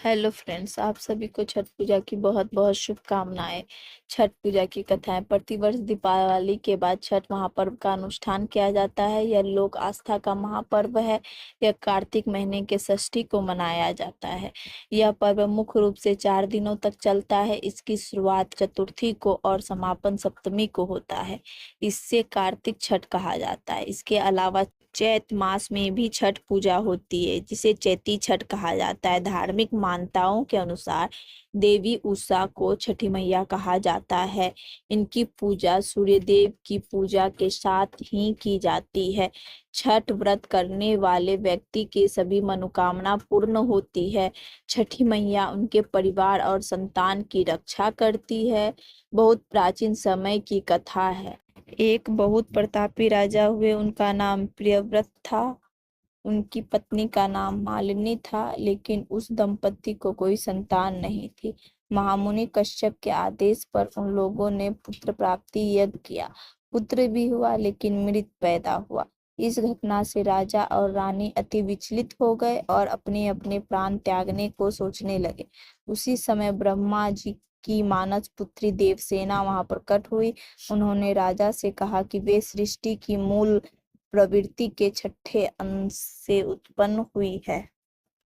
Hello friends, आप सभी को छठ पूजा की बहुत बहुत शुभकामनाएं। छठ पूजा की कथाएं। प्रतिवर्ष दीपावली के बाद छठ महापर्व का अनुष्ठान किया जाता है। यह लोक आस्था का महापर्व है। यह कार्तिक महीने के षष्ठी को मनाया जाता है। यह पर्व मुख्य रूप से 4 दिनों तक चलता है। इसकी शुरुआत चतुर्थी को और समापन सप्तमी को होता है। इससे कार्तिक छठ कहा जाता है। इसके अलावा चैत मास में भी छठ पूजा होती है, जिसे चैती छठ कहा जाता है। धार्मिक मान्यताओं के अनुसार देवी उषा को छठी मैया कहा जाता है। इनकी पूजा सूर्य देव की पूजा के साथ ही की जाती है। छठ व्रत करने वाले व्यक्ति की सभी मनोकामना पूर्ण होती है। छठी मैया उनके परिवार और संतान की रक्षा करती है। बहुत प्राचीन समय की कथा है। एक बहुत प्रतापी राजा हुए। उनका नाम प्रियव्रत था। उनकी पत्नी का नाम मालिनी था, लेकिन उस दंपति को कोई संतान नहीं थी। महामुनि कश्यप के आदेश पर उन लोगों ने पुत्र प्राप्ति यज्ञ किया। पुत्र भी हुआ, लेकिन मृत पैदा हुआ। इस घटना से राजा और रानी अति विचलित हो गए और अपने अपने प्राण त्यागने को सोचने लगे। उसी समय ब्रह्मा जी की मानस पुत्री देवसेना वहां प्रकट हुई। उन्होंने राजा से कहा कि वे सृष्टि की मूल प्रवृत्ति के छठे अंश से उत्पन्न हुई है,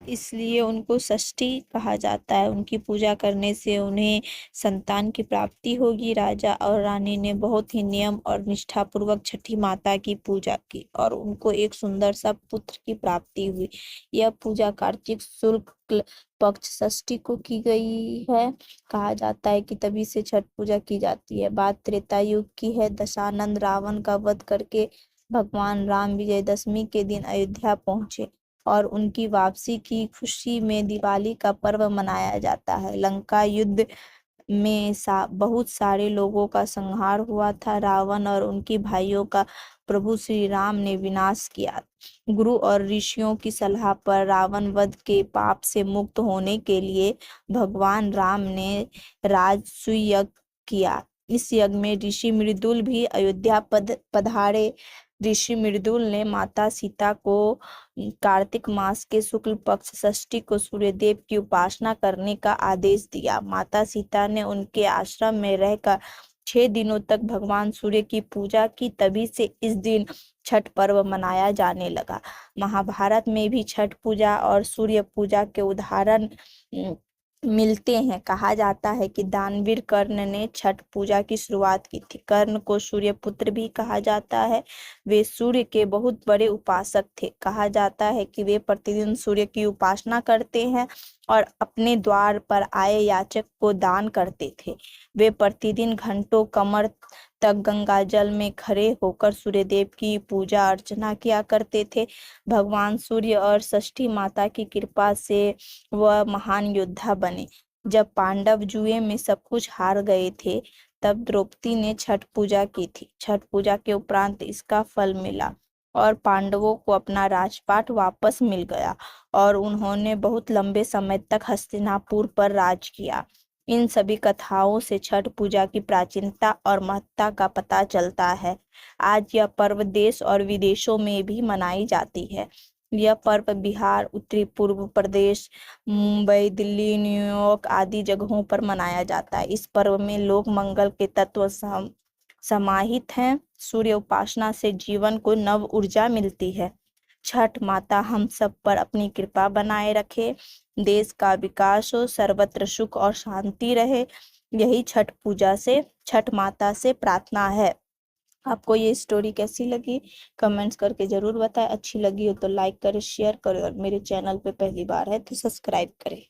इसलिए उनको षष्ठी कहा जाता है। उनकी पूजा करने से उन्हें संतान की प्राप्ति होगी। राजा और रानी ने बहुत ही नियम और निष्ठा पूर्वक छठी माता की पूजा की और उनको एक सुंदर सा पुत्र की प्राप्ति हुई। यह पूजा कार्तिक शुक्ल पक्ष षष्ठी को की गई है। कहा जाता है कि तभी से छठ पूजा की जाती है। बात त्रेता युग की है। दशानंद रावण का वध करके भगवान राम विजयदशमी के दिन अयोध्या पहुंचे और उनकी वापसी की खुशी में दिवाली का पर्व मनाया जाता है। लंका युद्ध में बहुत सारे लोगों का संहार हुआ था। रावण और उनके भाइयों का प्रभु श्री राम ने विनाश किया। गुरु और ऋषियों की सलाह पर रावण वध के पाप से मुक्त होने के लिए भगवान राम ने राजसूय यज्ञ किया। इस यज्ञ में ऋषि मृदुल भी अयोध्या पधारे। ऋषि मृदुल ने माता सीता को कार्तिक मास के शुक्ल पक्ष षष्ठी को सूर्यदेव की उपासना करने का आदेश दिया। माता सीता ने उनके आश्रम में रहकर 6 दिनों तक भगवान सूर्य की पूजा की। तभी से इस दिन छठ पर्व मनाया जाने लगा। महाभारत में भी छठ पूजा और सूर्य पूजा के उदाहरण मिलते हैं। कहा जाता है कि दानवीर कर्ण ने छठ पूजा की शुरुआत की थी। कर्ण को सूर्य पुत्र भी कहा जाता है। वे सूर्य के बहुत बड़े उपासक थे। कहा जाता है कि वे प्रतिदिन सूर्य की उपासना करते हैं और अपने द्वार पर आए याचक को दान करते थे। वे प्रतिदिन घंटों कमर तक गंगा जल में खड़े होकर सूर्यदेव की पूजा अर्चना किया करते थे। भगवान सूर्य और षष्ठी माता की कृपा से वह महान योद्धा बने। जब पांडव जुए में सब कुछ हार गए थे, तब द्रौपदी ने छठ पूजा की थी। छठ पूजा के उपरांत इसका फल मिला और पांडवों को अपना राजपाट वापस मिल गया और उन्होंने बहुत लंबे समय तक हस्तिनापुर पर राज किया। इन सभी कथाओं से छठ पूजा की प्राचीनता और महत्ता का पता चलता है। आज यह पर्व देश और विदेशों में भी मनाई जाती है। यह पर्व बिहार, उत्तरी पूर्व प्रदेश, मुंबई, दिल्ली, न्यूयॉर्क आदि जगहों पर मनाया जाता है। इस पर्व में लोक मंगल के तत्व समाहित हैं। सूर्य उपासना से जीवन को नव ऊर्जा मिलती है। छठ माता हम सब पर अपनी कृपा बनाए रखे। देश का विकास हो, सर्वत्र सुख और शांति रहे। यही छठ माता से प्रार्थना है। आपको ये स्टोरी कैसी लगी, कमेंट्स करके जरूर बताएं। अच्छी लगी हो तो लाइक करें, शेयर करें और मेरे चैनल पे पहली बार है तो सब्सक्राइब करें।